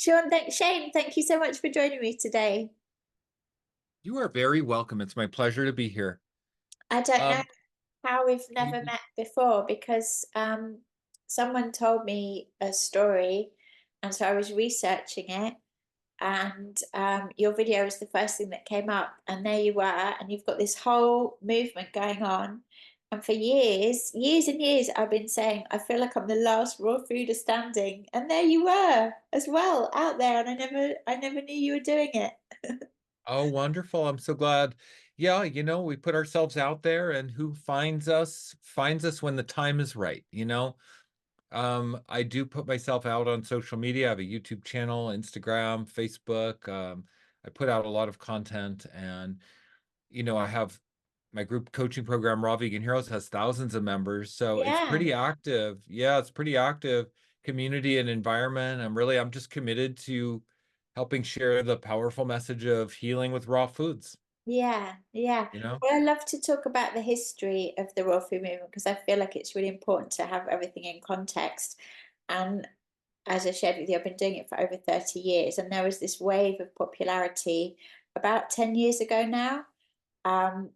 Shane, thank you so much for joining me today. You are very welcome. It's my pleasure to be here. I don't know Um, how we've y- never met before because someone told me a story, and so I was researching it, and your video was the first thing that came up, and there you were, and you've got this whole movement going on. And for years, years and years, I've been saying, I feel like I'm the last raw fooder standing, and there you were as well out there, and I never knew you were doing it. oh, wonderful. I'm so glad. Yeah, we put ourselves out there and who finds us when the time is right, I do put myself out on social media. I have a YouTube channel, Instagram, Facebook. I put out a lot of content and I have my group coaching program, Raw Vegan Heroes, has thousands of members. So it's Yeah. pretty active. Yeah, it's pretty active community and environment. I'm just committed to helping share the powerful message of healing with raw foods, Yeah, yeah. you know? Well, I love to talk about the history of the raw food movement because I feel like it's really important to have everything in context. And as I shared with you, I've been doing it for over 30 years, and there was this wave of popularity about 10 years ago now,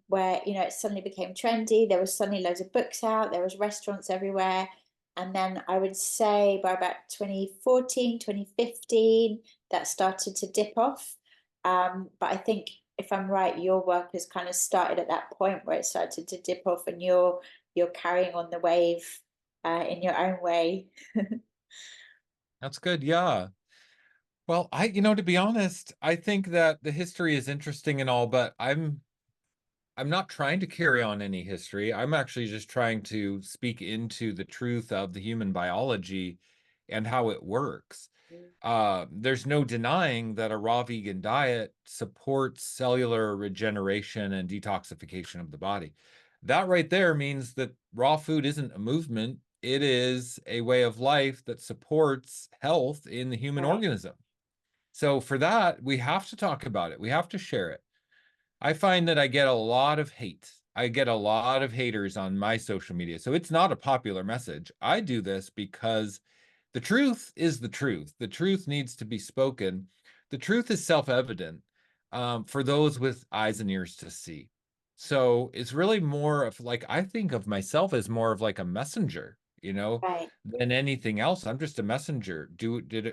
where it suddenly became trendy. There was suddenly loads of books out, there was restaurants everywhere. And then I would say by about 2014, 2015, that started to dip off. But I think if I'm right, your work has kind of started at that point where it started to dip off, and you're carrying on the wave in your own way. That's good. Yeah. Well, to be honest, I think that the history is interesting and all, but I'm not trying to carry on any history. I'm actually just trying to speak into the truth of the human biology and how it works. There's no denying that a raw vegan diet supports cellular regeneration and detoxification of the body. That right there means that raw food isn't a movement, it is a way of life that supports health in the human Right. organism. So, for that, we have to talk about it, we have to share it. I find that I get a lot of hate. I get a lot of haters on my social media. So it's not a popular message. I do this because the truth is the truth. The truth needs to be spoken. The truth is self-evident for those with eyes and ears to see. So it's really more of like, I think of myself as more of like a messenger, Right. than anything else. I'm just a messenger.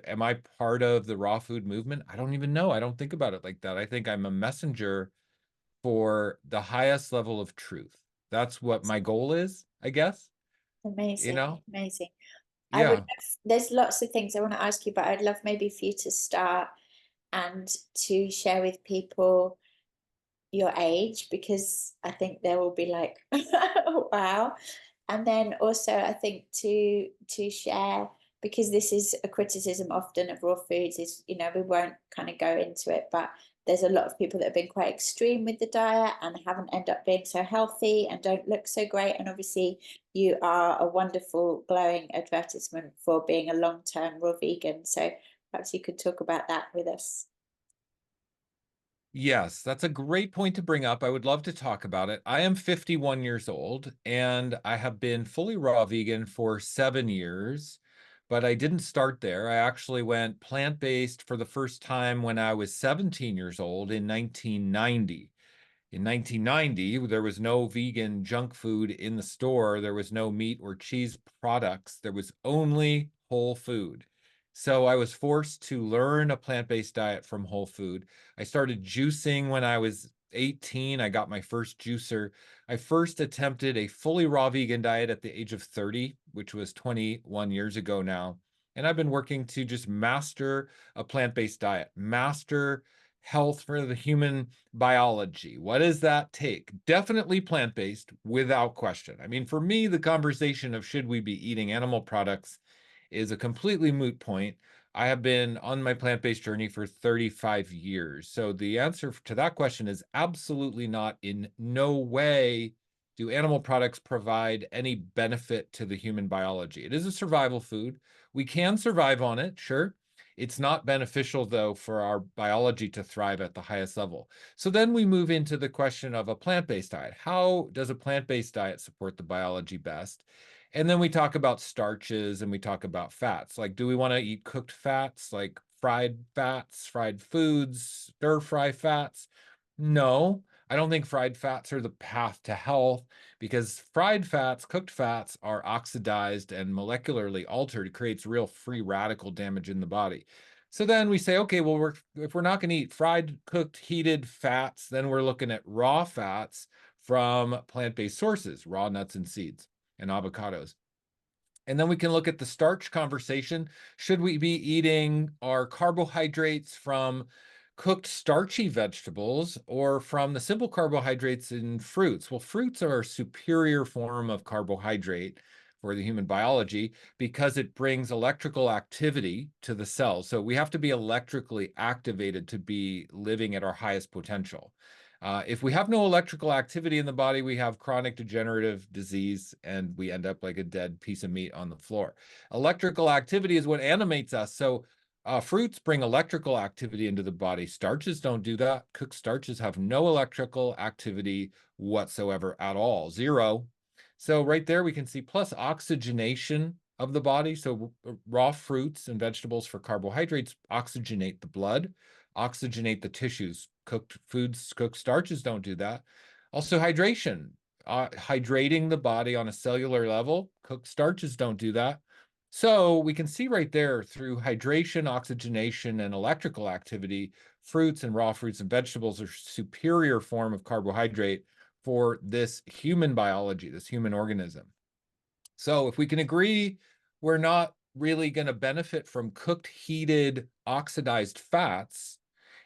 Am I part of the raw food movement? I don't even know. I don't think about it like that. I think I'm a messenger for the highest level of truth. That's what my goal is, I guess. You Amazing, know? amazing. I would Yeah. there's lots of things I want to ask you, but I'd love maybe for you to start and to share with people your age, because I think they will be like, wow. And then also I think to share, because this is a criticism often of raw foods, is we won't kind of go into it, but there's a lot of people that have been quite extreme with the diet and haven't ended up being so healthy and don't look so great. And obviously you are a wonderful glowing advertisement for being a long-term raw vegan. So perhaps you could talk about that with us. Yes, that's a great point to bring up. I would love to talk about it. I am 51 years old and I have been fully raw vegan for 7 years, but I didn't start there. I actually went plant-based for the first time when I was 17 years old in 1990. In 1990, there was no vegan junk food in the store. There was no meat or cheese products. There was only whole food. So I was forced to learn a plant-based diet from whole food. I started juicing when I was 18. I got my first juicer. I first attempted a fully raw vegan diet at the age of 30, which was 21 years ago now. And I've been working to just master a plant-based diet, master health for the human biology. What does that take? Definitely plant-based, without question. I mean, for me, the conversation of should we be eating animal products is a completely moot point. I have been on my plant-based journey for 35 years. So the answer to that question is absolutely not. In no way do animal products provide any benefit to the human biology. It is a survival food. We can survive on it, sure. It's not beneficial, though, for our biology to thrive at the highest level. So then we move into the question of a plant-based diet. How does a plant-based diet support the biology best? And then we talk about starches and we talk about fats. Like, do we want to eat cooked fats like fried fats, fried foods, stir fry fats? No, I don't think fried fats are the path to health because fried fats, cooked fats are oxidized and molecularly altered. It creates real free radical damage in the body. So then we say, okay, well, if we're not going to eat fried, cooked, heated fats, then we're looking at raw fats from plant-based sources, raw nuts and seeds and avocados. And then we can look at the starch conversation. Should we be eating our carbohydrates from cooked starchy vegetables or from the simple carbohydrates in fruits? Well, fruits are a superior form of carbohydrate for the human biology because it brings electrical activity to the cells. So we have to be electrically activated to be living at our highest potential. If we have no electrical activity in the body, we have chronic degenerative disease and we end up like a dead piece of meat on the floor. Electrical activity is what animates us. So fruits bring electrical activity into the body. Starches don't do that. Cooked starches have no electrical activity whatsoever at all, zero. So right there we can see plus oxygenation of the body. So raw fruits and vegetables for carbohydrates oxygenate the blood, oxygenate the tissues. Cooked foods, cooked starches don't do that. Also hydration, hydrating the body on a cellular level. Cooked starches don't do that. So we can see right there through hydration, oxygenation, and electrical activity, fruits and raw fruits and vegetables are superior form of carbohydrate for this human biology, this human organism. So if we can agree we're not really going to benefit from cooked, heated, oxidized fats,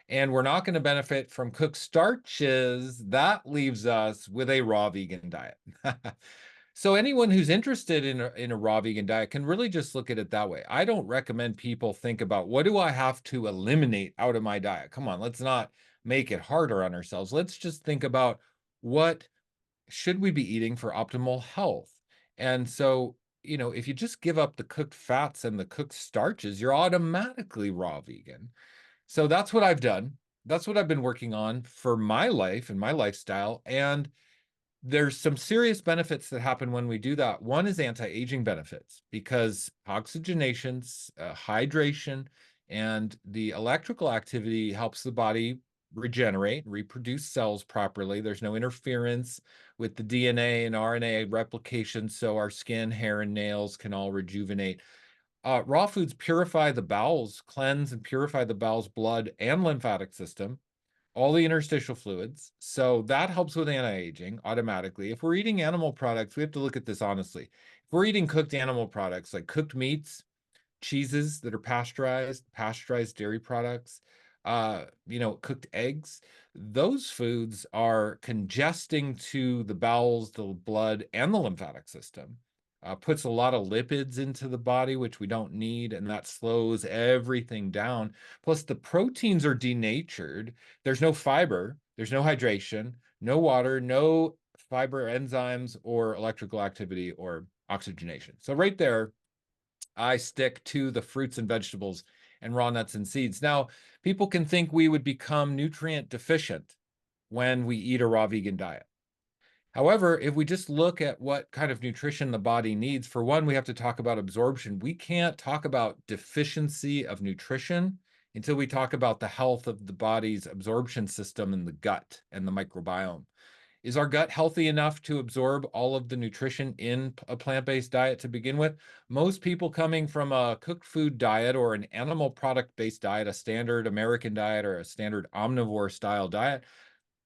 and we're not going to benefit from cooked starches, that leaves us with a raw vegan diet. So anyone who's interested in a raw vegan diet can really just look at it that way. I don't recommend people think about what do I have to eliminate out of my diet? Come on, let's not make it harder on ourselves. Let's just think about what should we be eating for optimal health? And so, if you just give up the cooked fats and the cooked starches, you're automatically raw vegan. So that's what I've done. That's what I've been working on for my life and my lifestyle. And there's some serious benefits that happen when we do that. One is anti-aging benefits because oxygenation, hydration, and the electrical activity helps the body regenerate, reproduce cells properly. There's no interference with the DNA and RNA replication, so our skin, hair, and nails can all rejuvenate. Raw foods purify the bowels, cleanse and purify the bowels, blood, and lymphatic system, all the interstitial fluids. So that helps with anti-aging automatically. If we're eating animal products, we have to look at this honestly. If we're eating cooked animal products like cooked meats, cheeses that are pasteurized dairy products, cooked eggs, those foods are congesting to the bowels, the blood, and the lymphatic system. Puts a lot of lipids into the body, which we don't need, and that slows everything down. Plus, the proteins are denatured. There's no fiber, there's no hydration, no water, no fiber enzymes or electrical activity or oxygenation. So right there, I stick to the fruits and vegetables and raw nuts and seeds. Now, people can think we would become nutrient deficient when we eat a raw vegan diet. However, if we just look at what kind of nutrition the body needs, for one, we have to talk about absorption. We can't talk about deficiency of nutrition until we talk about the health of the body's absorption system in the gut and the microbiome. Is our gut healthy enough to absorb all of the nutrition in a plant-based diet to begin with? Most people coming from a cooked food diet or an animal product-based diet, a standard American diet or a standard omnivore style diet,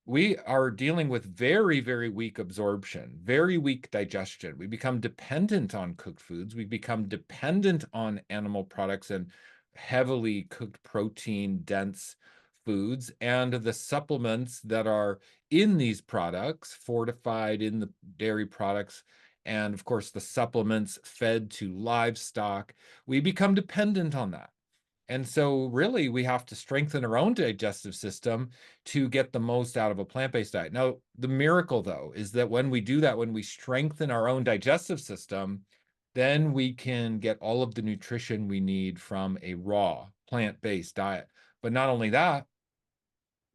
we are dealing with very, very weak absorption, very weak digestion. We become dependent on cooked foods. We become dependent on animal products and heavily cooked protein dense foods. And the supplements that are in these products, fortified in the dairy products, and of course, the supplements fed to livestock, we become dependent on that. And so really we have to strengthen our own digestive system to get the most out of a plant-based diet. Now, the miracle though, is that when we do that, when we strengthen our own digestive system, then we can get all of the nutrition we need from a raw plant-based diet. But not only that,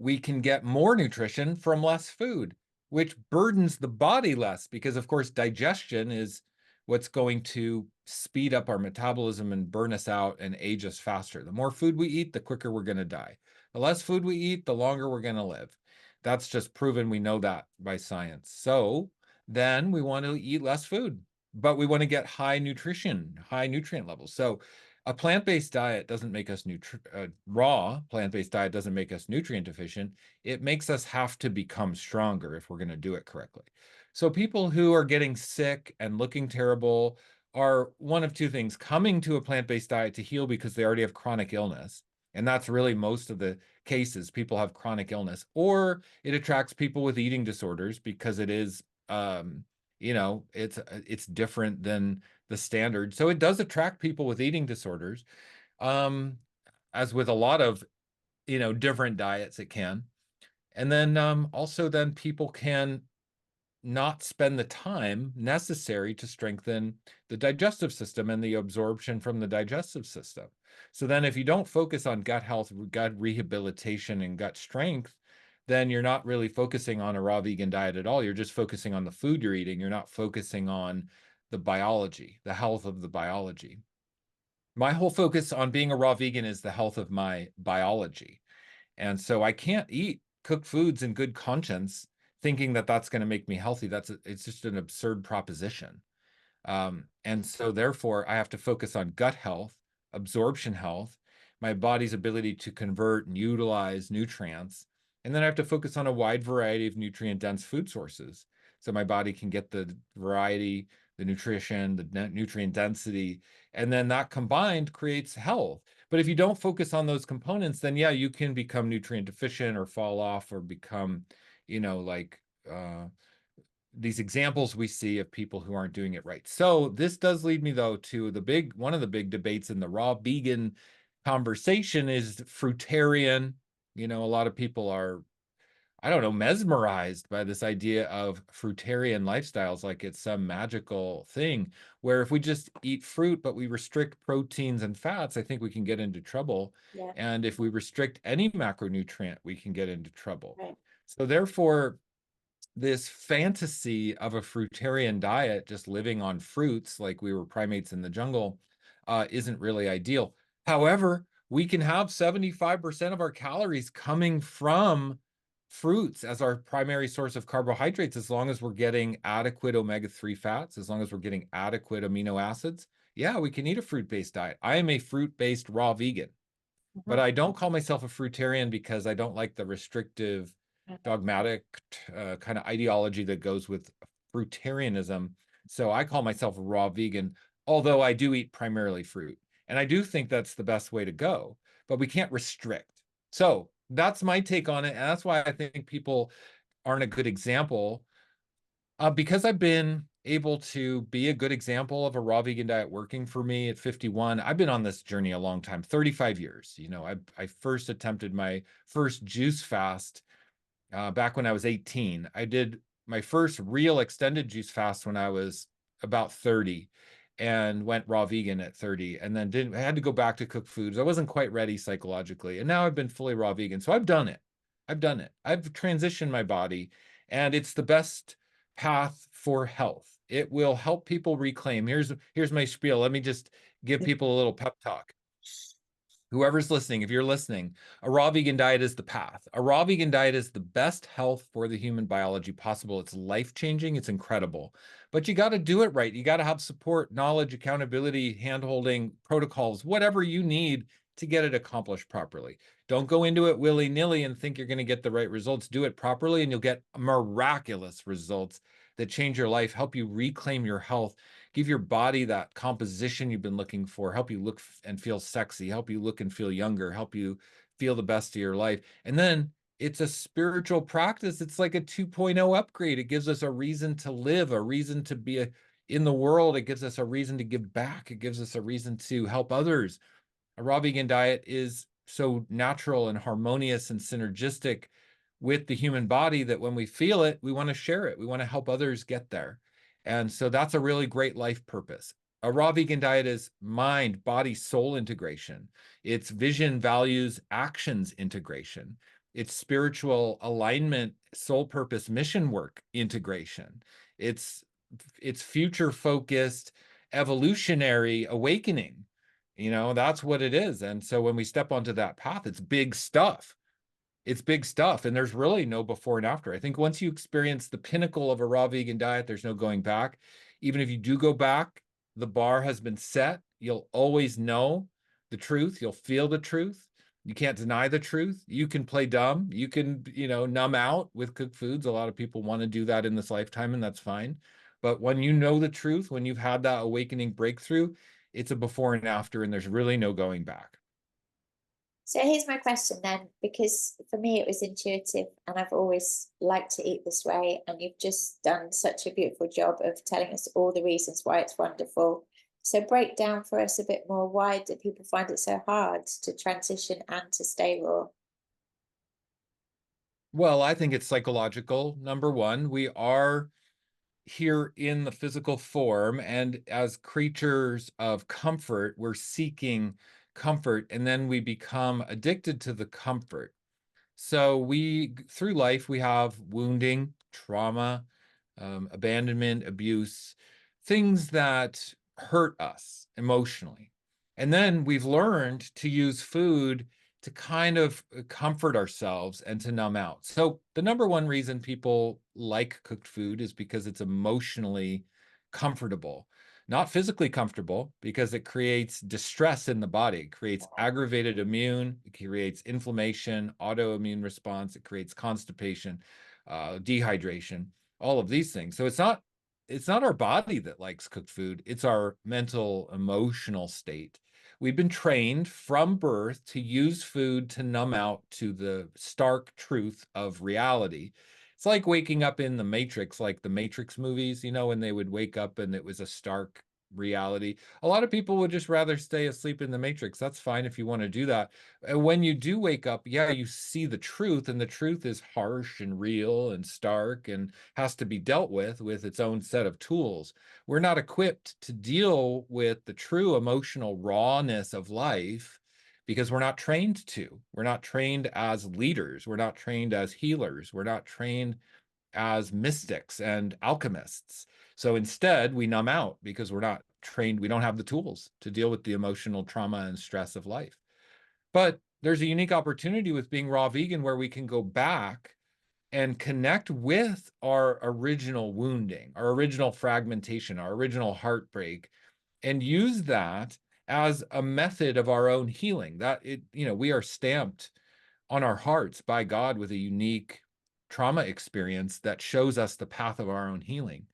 we can get more nutrition from less food, which burdens the body less because of course digestion is what's going to speed up our metabolism and burn us out and age us faster. The more food we eat, the quicker we're going to die. The less food we eat, the longer we're going to live. That's just proven. We know that by science. So then we want to eat less food, but we want to get high nutrition, high nutrient levels. So a plant-based diet doesn't make us raw plant-based diet doesn't make us nutrient deficient. It makes us have to become stronger if we're going to do it correctly. So people who are getting sick and looking terrible are one of two things: coming to a plant-based diet to heal because they already have chronic illness. And that's really most of the cases. People have chronic illness, or it attracts people with eating disorders because it is, it's different than the standard. So it does attract people with eating disorders, um, as with a lot of, different diets it can. And then also then people can not spend the time necessary to strengthen the digestive system and the absorption from the digestive system. So then if you don't focus on gut health, gut rehabilitation, and gut strength, then you're not really focusing on a raw vegan diet at all. You're just focusing on the food you're eating. You're not focusing on the biology, the health of the biology. My whole focus on being a raw vegan is the health of my biology. And so I can't eat cooked foods in good conscience thinking that that's going to make me healthy. It's just an absurd proposition. And so therefore I have to focus on gut health, absorption health, my body's ability to convert and utilize nutrients. And then I have to focus on a wide variety of nutrient dense food sources. So my body can get the variety, the nutrition, the nutrient density, and then that combined creates health. But if you don't focus on those components, then yeah, you can become nutrient deficient or fall off or become, like these examples we see of people who aren't doing it right. So this does lead me though to one of the big debates in the raw vegan conversation is fruitarian. A lot of people are, I don't know, mesmerized by this idea of fruitarian lifestyles, like it's some magical thing where if we just eat fruit, but we restrict proteins and fats, I think we can get into trouble. Yeah. And if we restrict any macronutrient, we can get into trouble. Right. So therefore, this fantasy of a fruitarian diet, just living on fruits like we were primates in the jungle, isn't really ideal. However, we can have 75% of our calories coming from fruits as our primary source of carbohydrates, as long as we're getting adequate omega-3 fats, as long as we're getting adequate amino acids. Yeah, we can eat a fruit-based diet. I am a fruit-based raw vegan, but Mhm. I don't call myself a fruitarian because I don't like the restrictive, Mhm. dogmatic kind of ideology that goes with fruitarianism. So I call myself a raw vegan, although I do eat primarily fruit. And I do think that's the best way to go, but we can't restrict. So that's my take on it. And that's why I think people aren't a good example, because I've been able to be a good example of a raw vegan diet working for me at 51. I've been on this journey a long time, 35 years. I first attempted my first juice fast back when I was 18. I did my first real extended juice fast when I was about 30 and went raw vegan at 30, and then I had to go back to cook foods. I wasn't quite ready psychologically. And now I've been fully raw vegan. So I've done it. I've done it. I've transitioned my body, and it's the best path for health. It will help people reclaim. Here's my spiel. Let me just give people a little pep talk. Whoever's listening, if you're listening, a raw vegan diet is the path. A raw vegan diet is the best health for the human biology possible. It's life-changing. It's incredible. But you got to do it right. You got to have support, knowledge, accountability, hand-holding, protocols, whatever you need to get it accomplished properly. Don't go into it willy-nilly and think you're going to get the right results. Do it properly, and you'll get miraculous results that change your life, help you reclaim your health, give your body that composition you've been looking for, help you look and feel sexy, help you look and feel younger, help you feel the best of your life. And then it's a spiritual practice. It's like a 2.0 upgrade. It gives us a reason to live, a reason to be in the world. It gives us a reason to give back. It gives us a reason to help others. A raw vegan diet is so natural and harmonious and synergistic with the human body that when we feel it, we want to share it. We want to help others get there. And so that's a really great life purpose. A raw vegan diet is mind, body, soul integration. It's vision, values, actions integration. It's spiritual alignment, soul purpose, mission work integration. It's it's future focused evolutionary awakening. That's what it is. And so when we step onto that path, it's big stuff. It's big stuff, and there's really no before and after. I think once you experience the pinnacle of a raw vegan diet, there's no going back. Even if you do go back, the bar has been set. You'll always know the truth. You'll feel the truth. You can't deny the truth. You can play dumb. You can, numb out with cooked foods. A lot of people want to do that in this lifetime, and that's fine. But when you know the truth, when you've had that awakening breakthrough, it's a before and after, and there's really no going back. So here's my question then, because for me it was intuitive and I've always liked to eat this way. And you've just done such a beautiful job of telling us all the reasons why it's wonderful. So break down for us a bit more. Why do people find it so hard to transition and to stay raw? Well, I think it's psychological. Number one, we are here in the physical form, and as creatures of comfort, we're seeking comfort, and then we become addicted to the comfort. So through life, we have wounding, trauma, abandonment, abuse, things that hurt us emotionally. And then we've learned to use food to kind of comfort ourselves and to numb out. So the number one reason people like cooked food is because it's emotionally comfortable, not physically comfortable, because it creates distress in the body. It creates aggravated immune, it creates inflammation, autoimmune response, it creates constipation, dehydration, all of these things. So it's not our body that likes cooked food, it's our mental, emotional state. We've been trained from birth to use food to numb out to the stark truth of reality. It's like waking up in the Matrix, like the Matrix movies, when they would wake up and it was a stark reality. A lot of people would just rather stay asleep in the Matrix. That's fine if you want to do that. And when you do wake up, yeah, you see the truth, and the truth is harsh and real and stark and has to be dealt with its own set of tools. We're not equipped to deal with the true emotional rawness of life because we're not trained to. We're not trained as leaders. We're not trained as healers. We're not trained as mystics and alchemists. So instead, we numb out because we're not trained. We don't have the tools to deal with the emotional trauma and stress of life. But there's a unique opportunity with being raw vegan where we can go back and connect with our original wounding, our original fragmentation, our original heartbreak, and use that as a method of our own healing. We are stamped on our hearts by God with a unique trauma experience that shows us the path of our own healing.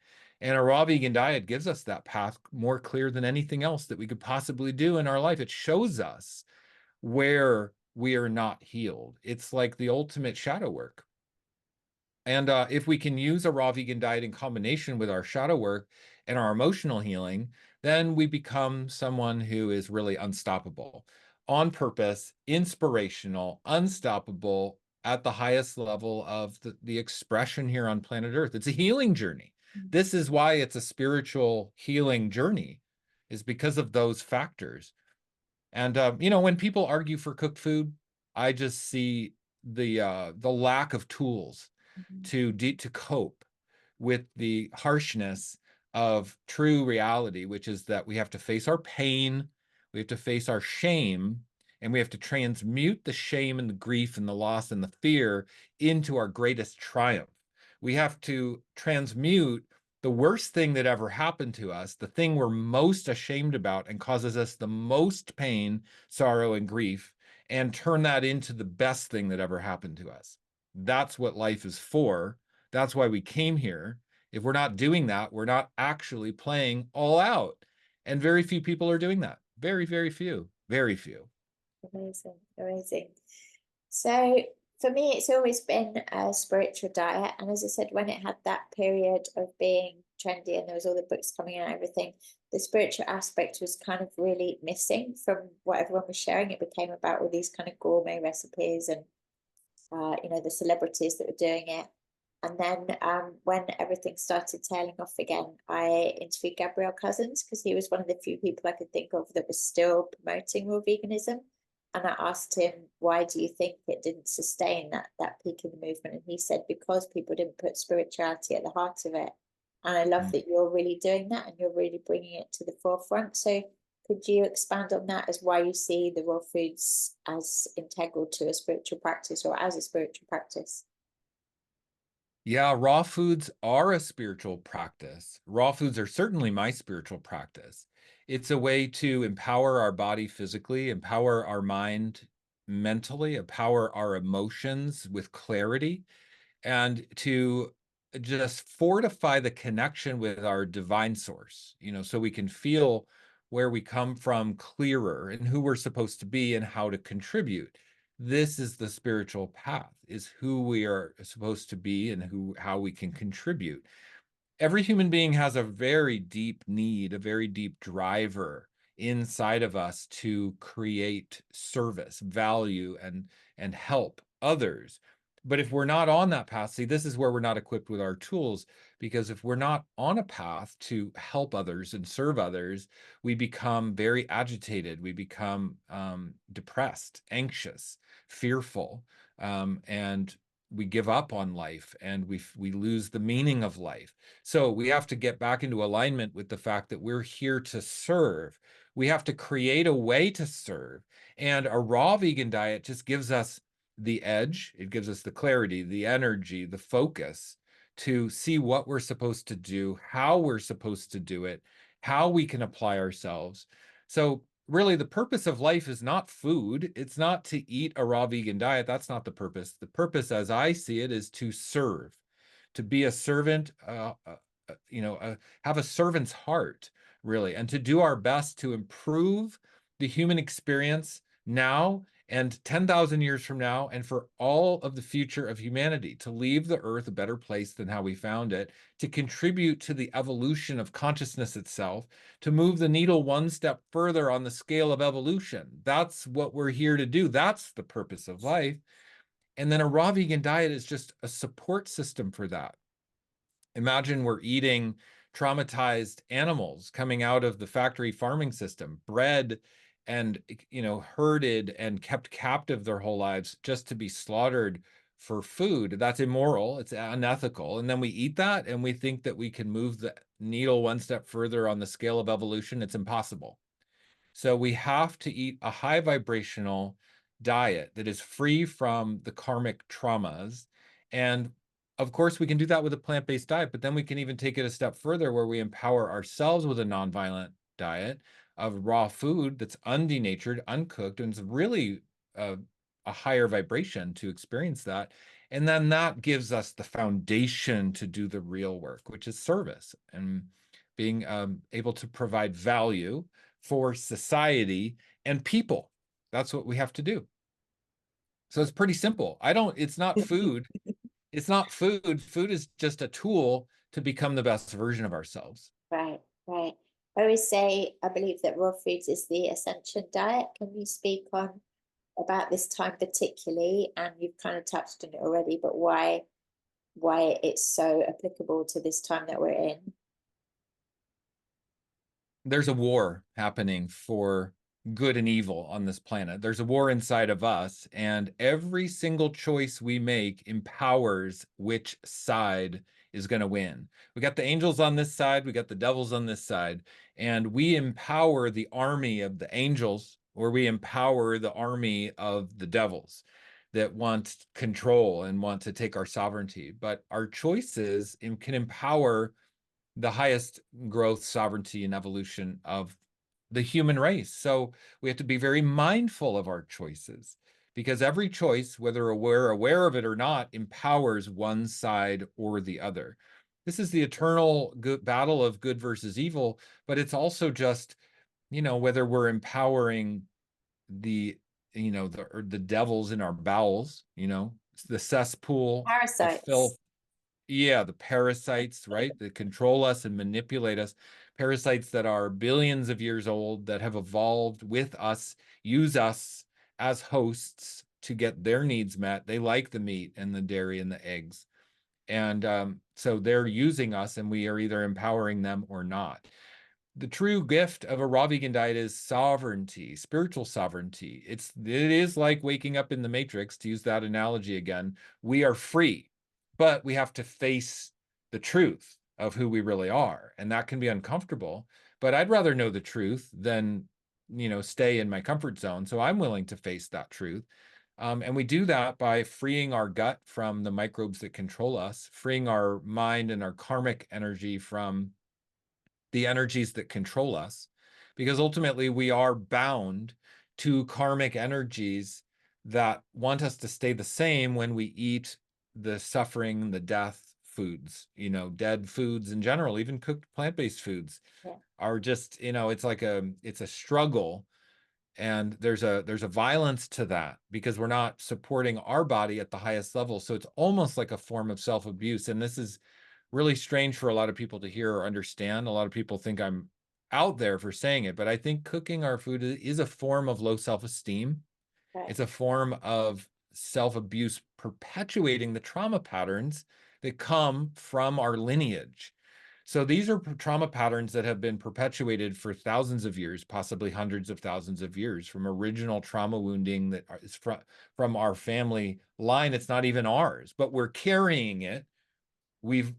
And a raw vegan diet gives us that path more clear than anything else that we could possibly do in our life. It shows us where we are not healed. It's like the ultimate shadow work. And if we can use a raw vegan diet in combination with our shadow work and our emotional healing, then we become someone who is really unstoppable, on purpose, inspirational, unstoppable at the highest level of the expression here on planet Earth. It's a healing journey. This is why it's a spiritual healing journey, is because of those factors. And when people argue for cooked food, I just see the lack of tools Mhm. to cope with the harshness of true reality, which is that we have to face our pain, we have to face our shame, and we have to transmute the shame and the grief and the loss and the fear into our greatest triumph. We have to transmute the worst thing that ever happened to us, the thing we're most ashamed about and causes us the most pain, sorrow, and grief, and turn that into the best thing that ever happened to us. That's what life is for. That's why we came here. If we're not doing that, we're not actually playing all out. And very few people are doing that. Very, very few. Very few. Amazing, amazing. So for me, it's always been a spiritual diet. And as I said, when it had that period of being trendy and there was all the books coming out and everything, the spiritual aspect was kind of really missing from what everyone was sharing. It became about all these kind of gourmet recipes and the celebrities that were doing it. And then when everything started tailing off again, I interviewed Gabriel Cousins because he was one of the few people I could think of that was still promoting raw veganism. And I asked him, why do you think it didn't sustain that peak in the movement? And he said, because people didn't put spirituality at the heart of it. And I love Mm. that you're really doing that and you're really bringing it to the forefront. So, could you expand on that as why you see the raw foods as integral to a spiritual practice or as a spiritual practice? Yeah, raw foods are a spiritual practice. Raw foods are certainly my spiritual practice. It's a way to empower our body physically, empower our mind mentally, empower our emotions with clarity, and to just fortify the connection with our divine source, so we can feel where we come from clearer and who we're supposed to be and how to contribute. This is the spiritual path, is who we are supposed to be and how we can contribute. Every human being has a very deep need, a very deep driver inside of us to create service, value, and help others. But if we're not on that path, see, this is where we're not equipped with our tools, because if we're not on a path to help others and serve others, we become very agitated. We become depressed, anxious, fearful, and we give up on life, and we lose the meaning of life. So we have to get back into alignment with the fact that we're here to serve. We have to create a way to serve. And a raw vegan diet just gives us the edge. It gives us the clarity, the energy, the focus to see what we're supposed to do, how we're supposed to do it, how we can apply ourselves. So really, the purpose of life is not food. It's not to eat a raw vegan diet. That's not the purpose. The purpose, as I see it, is to serve, to be a servant, have a servant's heart, really, and to do our best to improve the human experience now and 10,000 years from now, and for all of the future of humanity, to leave the earth a better place than how we found it, to contribute to the evolution of consciousness itself, to move the needle one step further on the scale of evolution. That's what we're here to do. That's the purpose of life. And then a raw vegan diet is just a support system for that. Imagine we're eating traumatized animals coming out of the factory farming system, bred and herded and kept captive their whole lives just to be slaughtered for food. That's immoral. It's unethical. And then we eat that and we think that we can move the needle one step further on the scale of evolution. It's impossible. So we have to eat a high vibrational diet that is free from the karmic traumas. And of course, we can do that with a plant-based diet, but then we can even take it a step further where we empower ourselves with a non-violent diet of raw food that's undenatured, uncooked, and it's really a higher vibration to experience that. And then that gives us the foundation to do the real work, which is service and being able to provide value for society and people. That's what we have to do. So it's pretty simple. It's not food. It's not food. Food is just a tool to become the best version of ourselves. Right, right. I always say I believe that raw foods is the Ascension Diet. Can you speak on about this time particularly? And you've kind of touched on it already, but why it's so applicable to this time that we're in? There's a war happening for good and evil on this planet. There's a war inside of us, and every single choice we make empowers which side is going to win. We got the angels on this side, we got the devils on this side, and we empower the army of the angels, or we empower the army of the devils that want control and want to take our sovereignty. But our choices can empower the highest growth, sovereignty, and evolution of the human race. So we have to be very mindful of our choices, because every choice, whether we're aware of it or not, empowers one side or the other. This is the eternal battle of good versus evil, but it's also just, whether we're empowering the, or the devils in our bowels, the cesspool of Parasites. filth. Yeah, the parasites, right? That control us and manipulate us. Parasites that are billions of years old, that have evolved with us, use us as hosts to get their needs met. They like the meat and the dairy and the eggs. And so they're using us, and we are either empowering them or not. The true gift of a raw vegan diet is sovereignty, spiritual sovereignty. It is like waking up in the Matrix, to use that analogy again. We are free, but we have to face the truth of who we really are. And that can be uncomfortable, but I'd rather know the truth than, stay in my comfort zone. So I'm willing to face that truth. And we do that by freeing our gut from the microbes that control us, freeing our mind and our karmic energy from the energies that control us, because ultimately we are bound to karmic energies that want us to stay the same when we eat the suffering, the death foods, dead foods in general, even cooked plant-based foods Yeah. are just, it's a struggle, and there's a violence to that because we're not supporting our body at the highest level. So it's almost like a form of self-abuse. And this is really strange for a lot of people to hear or understand. A lot of people think I'm out there for saying it, but I think cooking our food is a form of low self-esteem. Right. It's a form of self-abuse, perpetuating the trauma patterns that come from our lineage. So these are trauma patterns that have been perpetuated for thousands of years, possibly hundreds of thousands of years, from original trauma wounding that is from our family line. It's not even ours, but we're carrying it. We've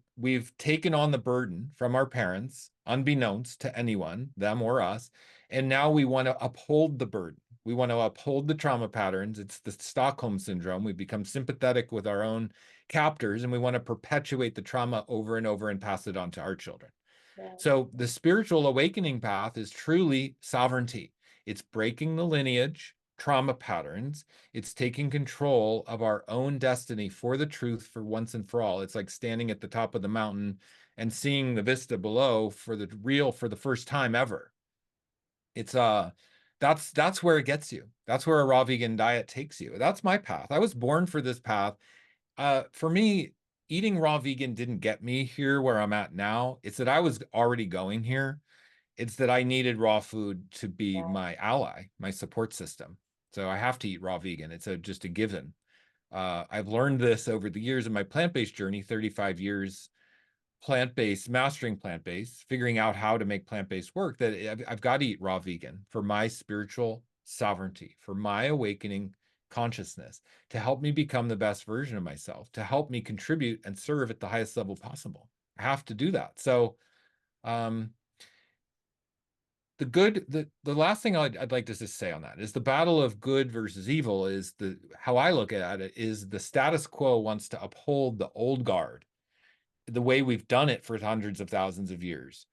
taken on the burden from our parents, unbeknownst to anyone, them or us, and now we want to uphold the burden. We want to uphold the trauma patterns. It's the Stockholm syndrome. We become sympathetic with our own captors, and we want to perpetuate the trauma over and over and pass it on to our children. Yeah. So the spiritual awakening path is truly sovereignty. It's breaking the lineage, trauma patterns. It's taking control of our own destiny for the truth for once and for all. It's like standing at the top of the mountain and seeing the vista below for the real for the first time ever. It's that's where it gets you. That's where a raw vegan diet takes you. That's my path. I was born for this path. For me, eating raw vegan didn't get me here where I'm at now. It's that I was already going here. It's that I needed raw food to be Right. my ally, my support system. So I have to eat raw vegan. It's just a given. I've learned this over the years of my plant-based journey, 35 years plant-based, mastering plant-based, figuring out how to make plant-based work, that I've got to eat raw vegan for my spiritual sovereignty, for my awakening consciousness, to help me become the best version of myself, to help me contribute and serve at the highest level possible. I have to do that. So um, the last thing I'd like to just say on that is the battle of good versus evil is how I look at it is the status quo wants to uphold the old guard, the way we've done it for hundreds of thousands of years,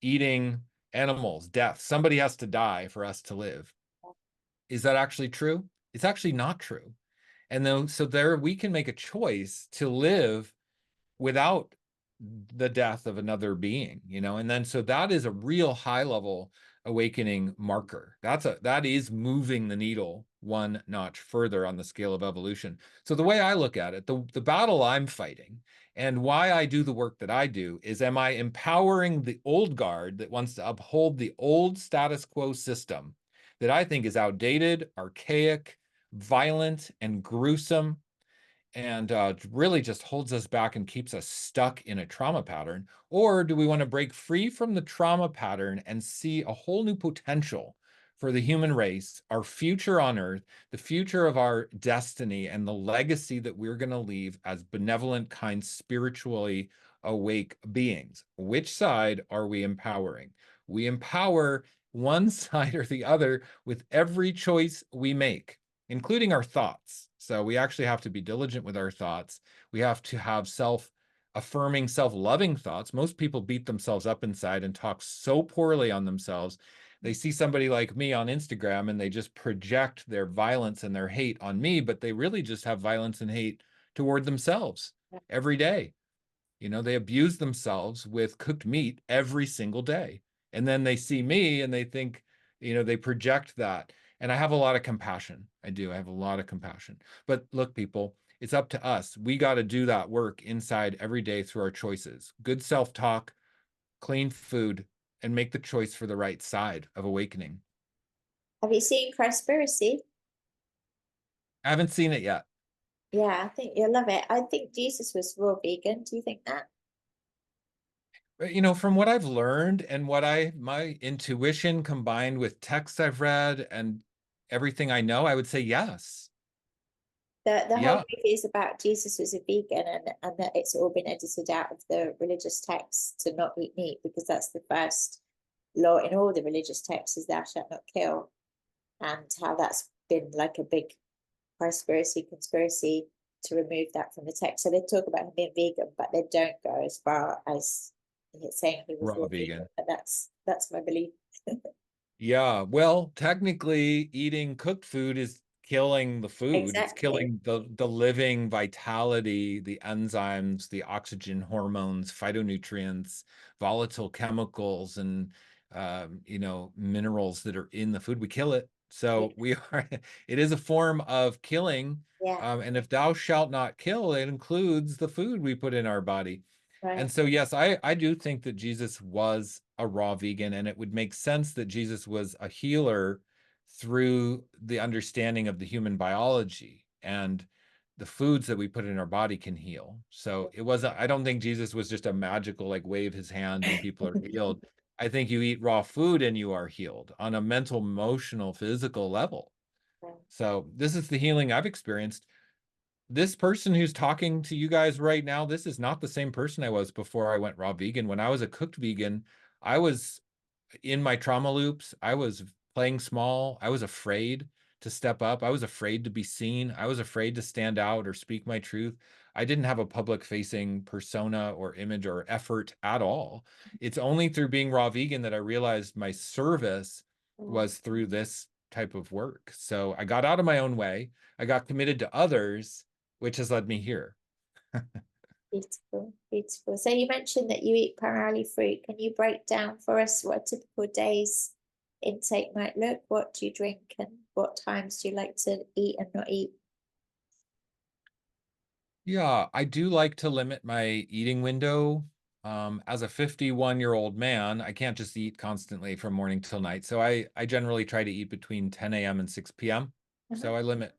eating animals, death. Somebody has to die for us to live. Is that actually true? It's actually not true. And then, so there we can make a choice to live without the death of another being, and then so that is a real high level awakening marker. That is moving the needle one notch further on the scale of evolution. So the way I look at it, the battle I'm fighting and why I do the work that I do is, am I empowering the old guard that wants to uphold the old status quo system that I think is outdated, archaic, violent, and gruesome, and really just holds us back and keeps us stuck in a trauma pattern? Or do we want to break free from the trauma pattern and see a whole new potential for the human race, our future on Earth, the future of our destiny, and the legacy that we're going to leave as benevolent, kind, spiritually awake beings? Which side are we empowering? We empower one side or the other with every choice we make, including our thoughts. So we actually have to be diligent with our thoughts. We have to have self-affirming, self-loving thoughts. Most people beat themselves up inside and talk so poorly on themselves. They see somebody like me on Instagram and they just project their violence and their hate on me, but they really just have violence and hate toward themselves every day. They abuse themselves with cooked meat every single day. And then they see me and they think, they project that. And I have a lot of compassion. I do. I have a lot of compassion. But look, people, it's up to us. We got to do that work inside every day through our choices. Good self-talk, clean food, and make the choice for the right side of awakening. Have you seen Conspiracy? I haven't seen it yet. Yeah, I think you'll love it. I think Jesus was raw vegan. Do you think that? But, from what I've learned and my intuition combined with texts I've read and everything I know, I would say yes. The whole Yeah, movie is about Jesus was a vegan, and that it's all been edited out of the religious texts to not eat meat, because that's the first law in all the religious texts, is thou shalt not kill, and how that's been like a big conspiracy to remove that from the text. So they talk about him being vegan, but they don't go as far as saying he was raw raw vegan. vegan. But that's my belief. Yeah, well, technically, eating cooked food is killing the food. It's Exactly. killing the living vitality, the enzymes, the oxygen hormones, phytonutrients, volatile chemicals, and minerals that are in the food. We kill it. Yeah. So we are. It is a form of killing. Yeah. And if thou shalt not kill, it includes the food we put in our body. Right. And so, yes, I do think that Jesus was a raw vegan, and it would make sense that Jesus was a healer through the understanding of the human biology and the foods that we put in our body can heal. So it wasn't, I don't think Jesus was just a magical, like wave his hand and people are healed. I think you eat raw food and you are healed on a mental, emotional, physical level. Right. So this is the healing I've experienced. This person who's talking to you guys right now, this is not the same person I was before I went raw vegan. When I was a cooked vegan, I was in my trauma loops. I was playing small. I was afraid to step up. I was afraid to be seen. I was afraid to stand out or speak my truth. I didn't have a public facing persona or image or effort at all. It's only through being raw vegan that I realized my service Mm. was through this type of work. So I got out of my own way. I got committed to others, which has led me here. Beautiful, beautiful. So you mentioned that you eat primarily fruit. Can you break down for us what a typical day's intake might look? What do you drink, and what times do you like to eat and not eat? Yeah, I do like to limit my eating window. As a 51-year-old man, I can't just eat constantly from morning till night. So I generally try to eat between 10 a.m. and 6 p.m. Uh-huh. So I limit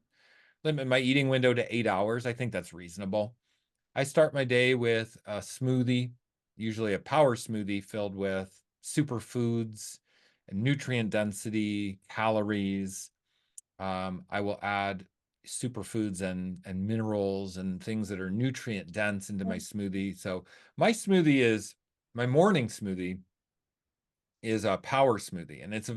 my eating window to 8 hours. I think that's reasonable. I start my day with a smoothie, usually a power smoothie filled with superfoods and nutrient density, calories. I will add superfoods and minerals and things that are nutrient dense into my smoothie. So my smoothie is my morning smoothie is a power smoothie, and it's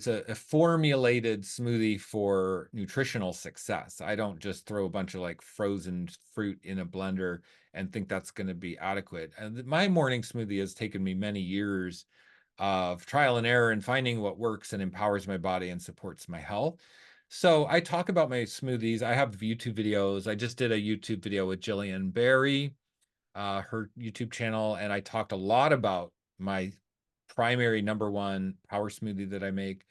a formulated smoothie for nutritional success. I don't just throw a bunch of like frozen fruit in a blender and think that's going to be adequate. And my morning smoothie has taken me many years of trial and error and finding what works and empowers my body and supports my health. So I talk about my smoothies. I have YouTube videos. I just did a YouTube video with Jillian Berry, her YouTube channel, and I talked a lot about my primary number one power smoothie that I make.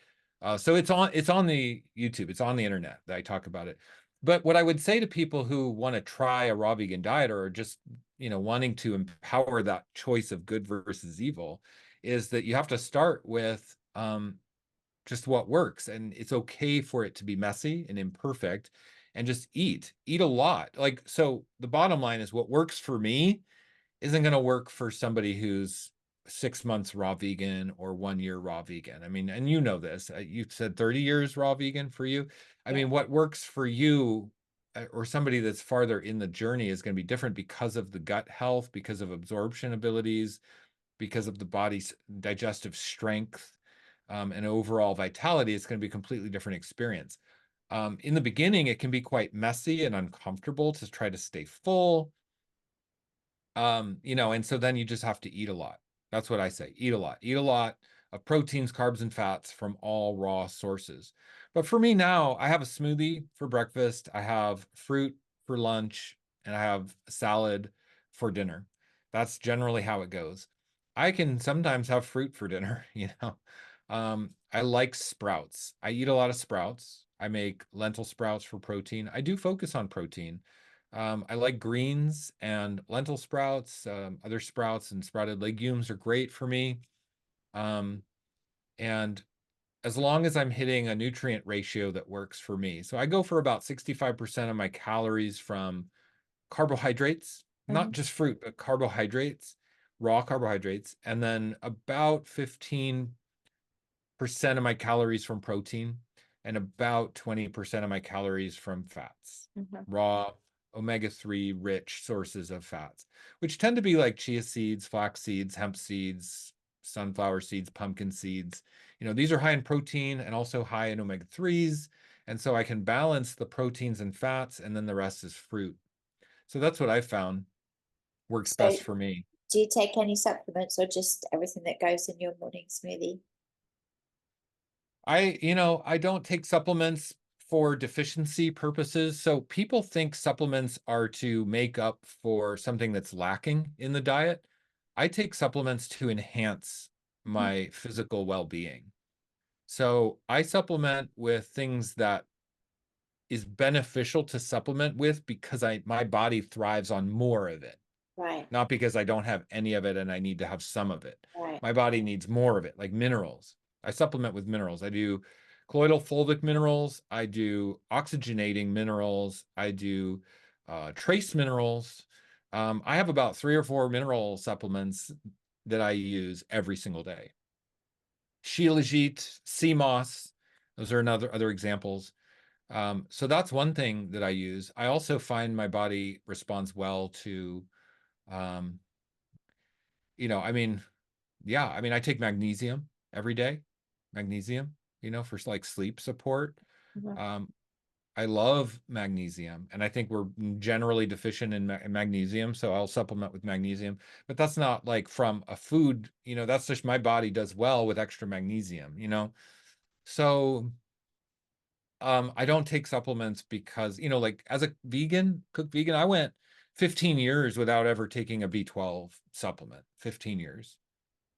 So it's on the YouTube, it's on the internet that I talk about it. But what I would say to people who want to try a raw vegan diet or just wanting to empower that choice of good versus evil is that you have to start with just what works, and it's okay for it to be messy and imperfect, and just eat a lot. Like, so the bottom line is what works for me isn't going to work for somebody who's 6 months raw vegan or 1 year raw vegan. I mean, and you know this, you said 30 years raw vegan for you. I Yeah. mean, what works for you or somebody that's farther in the journey is going to be different because of the gut health, because of absorption abilities, because of the body's digestive strength, and overall vitality. It's going to be a completely different experience. In the beginning, it can be quite messy and uncomfortable to try to stay full, and so then you just have to eat a lot. That's what I say. Eat a lot of proteins, carbs, and fats from all raw sources. But for me now, I have a smoothie for breakfast, I have fruit for lunch, and I have salad for dinner. That's generally how it goes. I can sometimes have fruit for dinner, I like sprouts. I eat a lot of sprouts. I make lentil sprouts for protein. I do focus on protein. I like greens and lentil sprouts. Other sprouts and sprouted legumes are great for me. Um, and as long as I'm hitting a nutrient ratio that works for me. So I go for about 65% of my calories from carbohydrates, not Uh-huh. just fruit, but carbohydrates, raw carbohydrates, and then about 15% of my calories from protein. and about 20% of my calories from fats, Mhm. raw omega-3 rich sources of fats, which tend to be like chia seeds, flax seeds, hemp seeds, sunflower seeds, pumpkin seeds. These are high in protein and also high in omega-3s. And so I can balance the proteins and fats, and then the rest is fruit. So that's what I found works So best for me. do you take any supplements or just everything that goes in your morning smoothie? I don't take supplements for deficiency purposes. So people think supplements are to make up for something that's lacking in the diet. I take supplements to enhance Mhm. my physical well-being. So I supplement with things that is beneficial to supplement with because my body thrives on more of it, Right, not because I don't have any of it and I need to have some of it. right. My body needs more of it, like minerals. I supplement with minerals. I do colloidal fulvic minerals. I do oxygenating minerals. I do trace minerals. I have about 3 or 4 mineral supplements that I use every single day. Shilajit, sea moss, those are other examples. So that's one thing that I use. I also find my body responds well to, um, I mean, yeah, I mean, I take magnesium every day, magnesium, for like sleep support. Mhm. Um, I love magnesium, and I think we're generally deficient in magnesium, so I'll supplement with magnesium. But that's not like from a food, that's just my body does well with extra magnesium. So I don't take supplements because, like as a cooked vegan, I went 15 years without ever taking a B12 supplement. 15 years.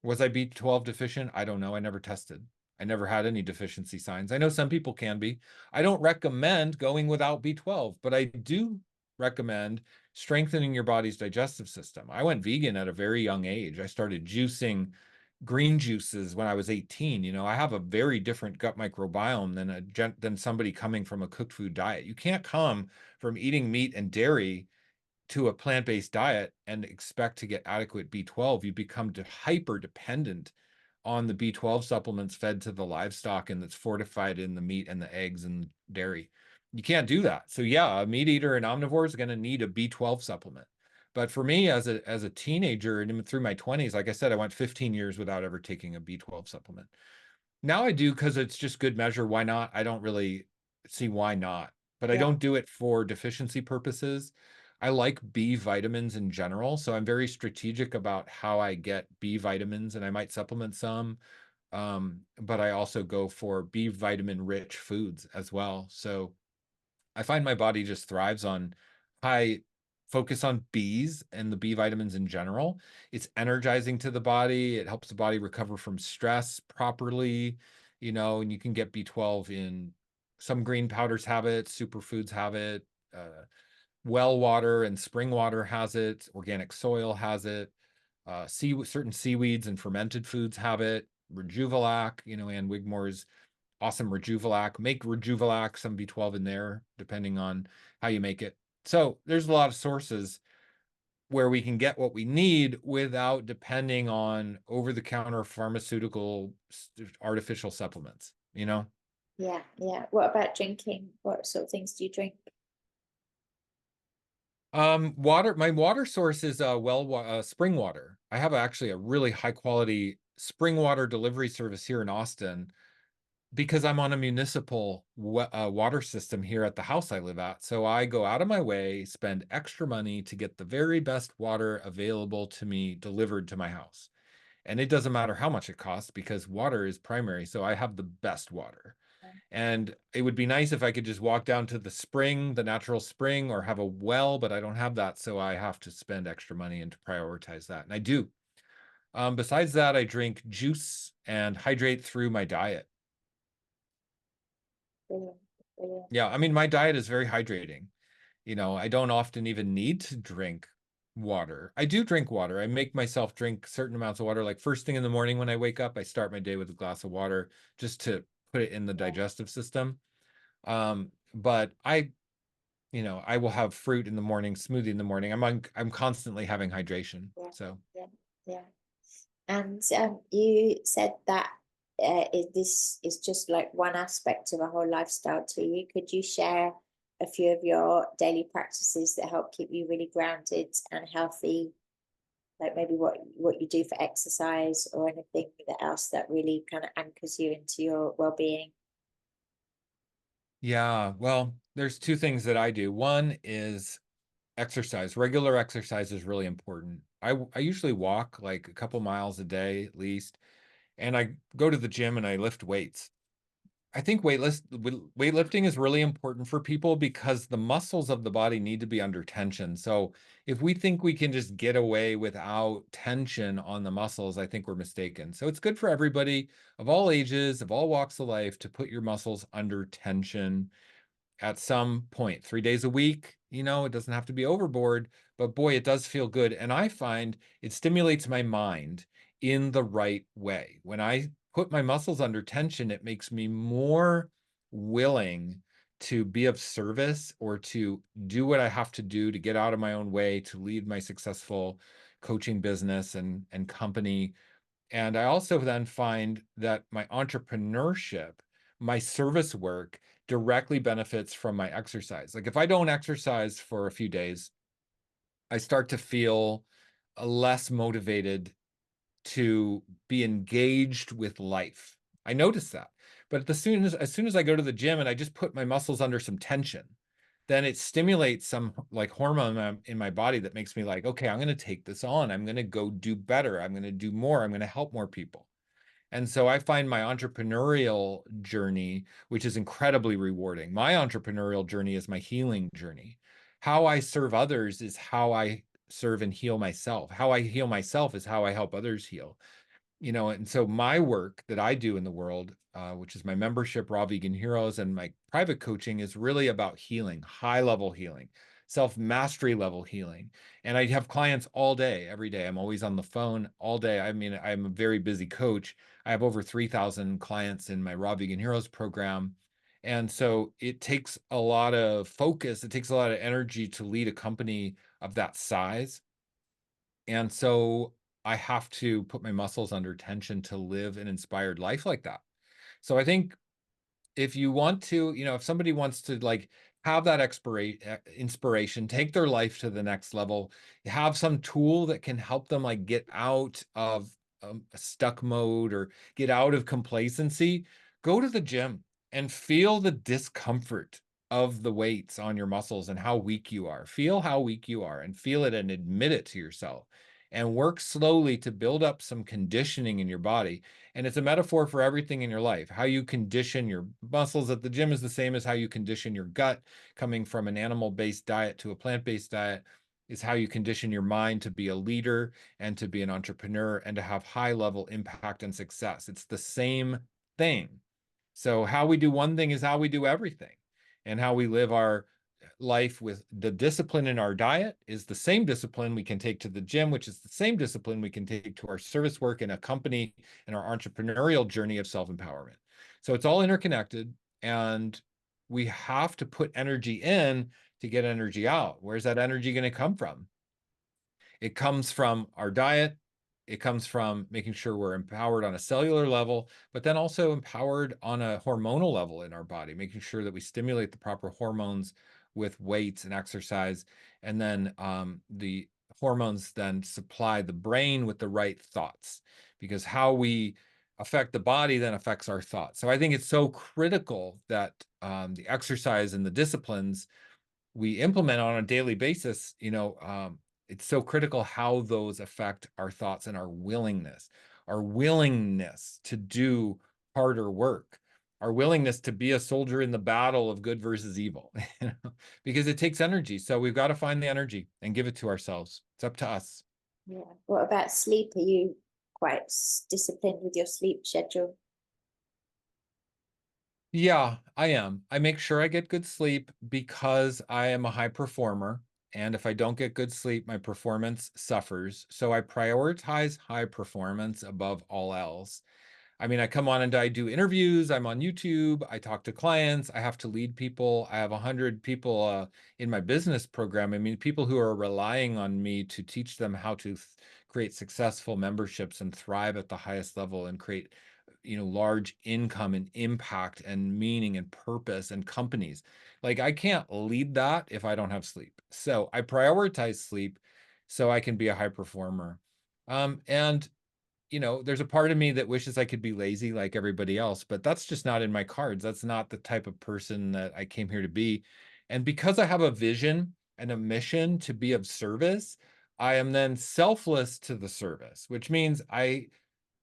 Was I B12 deficient? I don't know. I never tested. I never had any deficiency signs. I know some people can be. I don't recommend going without B12, but I do recommend strengthening your body's digestive system. I went vegan at a very young age. I started juicing green juices when I was 18. I have a very different gut microbiome than somebody coming from a cooked food diet. You can't come from eating meat and dairy to a plant-based diet and expect to get adequate B12. You become hyper dependent on the B12 supplements fed to the livestock and that's fortified in the meat and the eggs and dairy. You can't do that. So yeah, a meat eater and omnivore is going to need a B12 supplement. But for me, as a teenager and even through my 20s, like I said, I went 15 years without ever taking a B12 supplement. Now I do because it's just good measure. Why not? I don't really see why not, but I Yeah, don't do it for deficiency purposes. I like B vitamins in general, so I'm very strategic about how I get B vitamins, and I might supplement some. But I also go for B vitamin rich foods as well. So I find my body just thrives on high focus on Bs and the B vitamins in general. It's energizing to the body. It helps the body recover from stress properly, and you can get B12 in some green powders have it, superfoods have it, well water and spring water has it, organic soil has it, certain seaweeds and fermented foods have it, Rejuvelac, Ann Wigmore's awesome Rejuvelac. Make Rejuvelac, some B12 in there, depending on how you make it. So there's a lot of sources where we can get what we need without depending on over-the-counter pharmaceutical artificial supplements. yeah, yeah. What about drinking? What sort of things do you drink? My water source is spring water. I have actually a really high quality spring water delivery service here in Austin because I'm on a municipal water system here at the house I live at. So I go out of my way, spend extra money to get the very best water available to me delivered to my house. And it doesn't matter how much it costs because water is primary. So I have the best water. And it would be nice if I could just walk down to the spring, the natural spring, or have a well, but I don't have that. So I have to spend extra money and to prioritize that. And I do. Besides that, I drink juice and hydrate through my diet. Brilliant, brilliant. Yeah, I mean, my diet is very hydrating. I don't often even need to drink water. I do drink water. I make myself drink certain amounts of water. Like first thing in the morning when I wake up, I start my day with a glass of water just to put it in the Yeah, digestive system. But I will have fruit in the morning, smoothie in the morning. I'm constantly having hydration. yeah, So yeah, yeah. And you said that. this is just like one aspect of a whole lifestyle to you. Could you share a few of your daily practices that help keep you really grounded and healthy? Like maybe what you do for exercise or anything that else that really kind of anchors you into your well-being. Yeah, well, there's two things that I do. One is exercise. Regular exercise is really important. I usually walk like a couple miles a day at least, and I go to the gym and I lift weights. I think weightlifting is really important for people because the muscles of the body need to be under tension. So if we think we can just get away without tension on the muscles, I think we're mistaken. So it's good for everybody of all ages, of all walks of life, to put your muscles under tension at some point, 3 days a week. It doesn't have to be overboard, but boy, it does feel good. And I find it stimulates my mind in the right way. When I put my muscles under tension, it makes me more willing to be of service or to do what I have to do to get out of my own way to lead my successful coaching business and company. And I also then find that my entrepreneurship, my service work directly benefits from my exercise. Like if I don't exercise for a few days, I start to feel less motivated to be engaged with life. I notice that. But as soon as I go to the gym and I just put my muscles under some tension, then it stimulates some like hormone in my body that makes me like, okay, I'm going to take this on. I'm going to go do better. I'm going to do more. I'm going to help more people. And so I find my entrepreneurial journey, which is incredibly rewarding. My entrepreneurial journey is my healing journey. How I serve others is how I serve and heal myself. How I heal myself is how I help others heal. And so my work that I do in the world, which is my membership, Raw Vegan Heroes, and my private coaching is really about healing, high level healing, self mastery level healing. And I have clients all day, every day. I'm always on the phone all day. I mean, I'm a very busy coach. I have over 3,000 clients in my Raw Vegan Heroes program. And so it takes a lot of focus, it takes a lot of energy to lead a company of that size. And so I have to put my muscles under tension to live an inspired life like that. So I think if you want to, if somebody wants to like have that inspiration, take their life to the next level, have some tool that can help them like get out of a stuck mode or get out of complacency, go to the gym and feel the discomfort of the weights on your muscles and how weak you are. Feel how weak you are and feel it and admit it to yourself and work slowly to build up some conditioning in your body. And it's a metaphor for everything in your life. How you condition your muscles at the gym is the same as how you condition your gut. Coming from an animal-based diet to a plant-based diet is how you condition your mind to be a leader and to be an entrepreneur and to have high-level impact and success. It's the same thing. So how we do one thing is how we do everything. And how we live our life with the discipline in our diet is the same discipline we can take to the gym, which is the same discipline we can take to our service work in a company and our entrepreneurial journey of self-empowerment. So it's all interconnected, and we have to put energy in to get energy out. Where's that energy going to come from? It comes from our diet. It comes from making sure we're empowered on a cellular level, but then also empowered on a hormonal level in our body, making sure that we stimulate the proper hormones with weights and exercise. And then the hormones then supply the brain with the right thoughts, because how we affect the body then affects our thoughts. So I think it's so critical that the exercise and the disciplines we implement on a daily basis, it's so critical how those affect our thoughts and our willingness to do harder work, our willingness to be a soldier in the battle of good versus evil, because it takes energy. So we've got to find the energy and give it to ourselves. It's up to us. Yeah. What about sleep? Are you quite disciplined with your sleep schedule? Yeah, I am. I make sure I get good sleep because I am a high performer. And if I don't get good sleep, my performance suffers. So I prioritize high performance above all else. I mean, I come on and I do interviews. I'm on YouTube. I talk to clients. I have to lead people. I have 100 people in my business program. I mean, people who are relying on me to teach them how to create successful memberships and thrive at the highest level and create large income and impact and meaning and purpose and companies. Like, I can't lead that if I don't have sleep. So I prioritize sleep so I can be a high performer. And there's a part of me that wishes I could be lazy like everybody else, but that's just not in my cards. That's not the type of person that I came here to be. And because I have a vision and a mission to be of service, I am then selfless to the service, which means I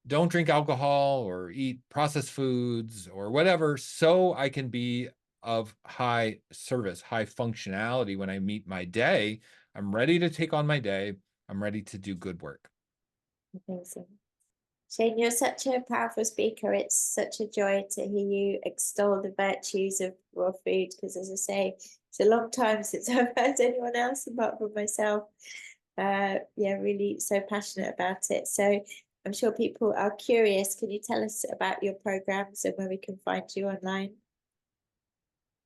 don't drink alcohol or eat processed foods or whatever, so I can be of high service, high functionality when I meet my day. I'm ready to take on my day. I'm ready to do good work. Amazing. Shane, you're such a powerful speaker. It's such a joy to hear you extol the virtues of raw food because, as I say, it's a long time since I've heard anyone else apart from myself. Yeah, really so passionate about it. So I'm sure people are curious. Can you tell us about your programs and where we can find you online?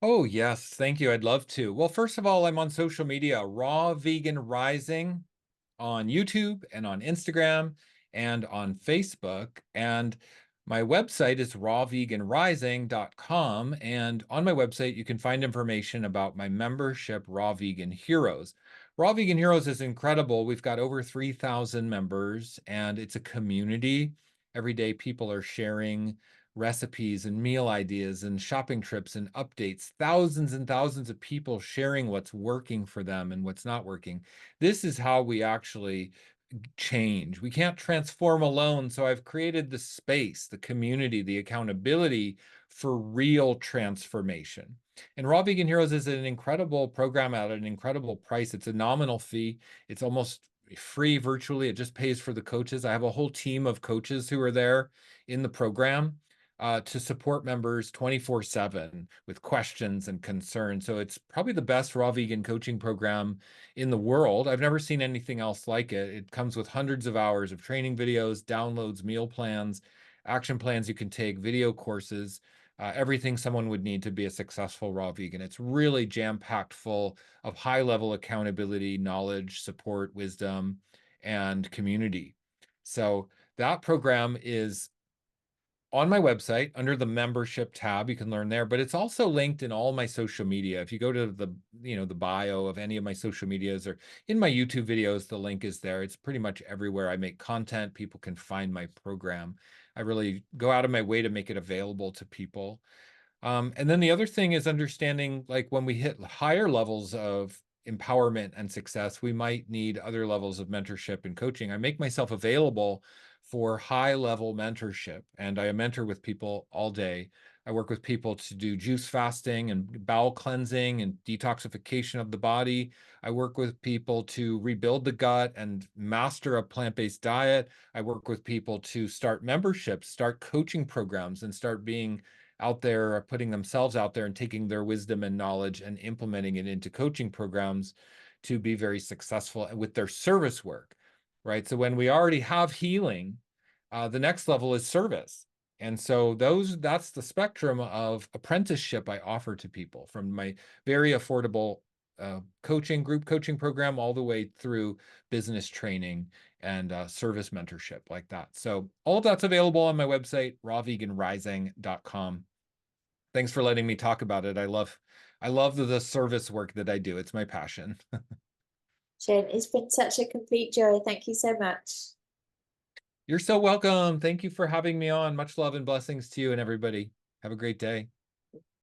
Oh, yes. Thank you. I'd love to. Well, first of all, I'm on social media, Raw Vegan Rising on YouTube and on Instagram and on Facebook. And my website is rawveganrising.com. And on my website, you can find information about my membership, Raw Vegan Heroes. Raw Vegan Heroes is incredible. We've got over 3,000 members, and it's a community. Every day, people are sharing recipes and meal ideas and shopping trips and updates, thousands and thousands of people sharing what's working for them and what's not working. This is how we actually change. We can't transform alone. So I've created the space, the community, the accountability for real transformation. And Raw Vegan Heroes is an incredible program at an incredible price. It's a nominal fee. It's almost free virtually. It just pays for the coaches. I have a whole team of coaches who are there in the program to support members 24/7 with questions and concerns. So it's probably the best raw vegan coaching program in the world. I've never seen anything else like it. It comes with hundreds of hours of training videos, downloads, meal plans, action plans you can take, video courses, everything someone would need to be a successful raw vegan. It's really jam-packed full of high-level accountability, knowledge, support, wisdom, and community. So that program is on my website under the membership tab. You can learn there, but it's also linked in all my social media. If you go to the bio of any of my social medias or in my YouTube videos, the link is there. It's pretty much everywhere I make content. People can find my program. I really go out of my way to make it available to people. And then the other thing is understanding, like, when we hit higher levels of empowerment and success, we might need other levels of mentorship and coaching. I make myself available for high level mentorship, and I mentor with people all day. I work with people to do juice fasting and bowel cleansing and detoxification of the body. I work with people to rebuild the gut and master a plant-based diet. I work with people to start memberships, start coaching programs, and start being out there, putting themselves out there and taking their wisdom and knowledge and implementing it into coaching programs to be very successful with their service work, right? So when we already have healing, the next level is service. And so that's the spectrum of apprenticeship I offer to people, from my very affordable group coaching program, all the way through business training and service mentorship like that. So all of that's available on my website, rawveganrising.com. Thanks for letting me talk about it. I love the service work that I do. It's my passion. Shane, it's been such a complete joy. Thank you so much. You're so welcome. Thank you for having me on. Much love and blessings to you and everybody. Have a great day.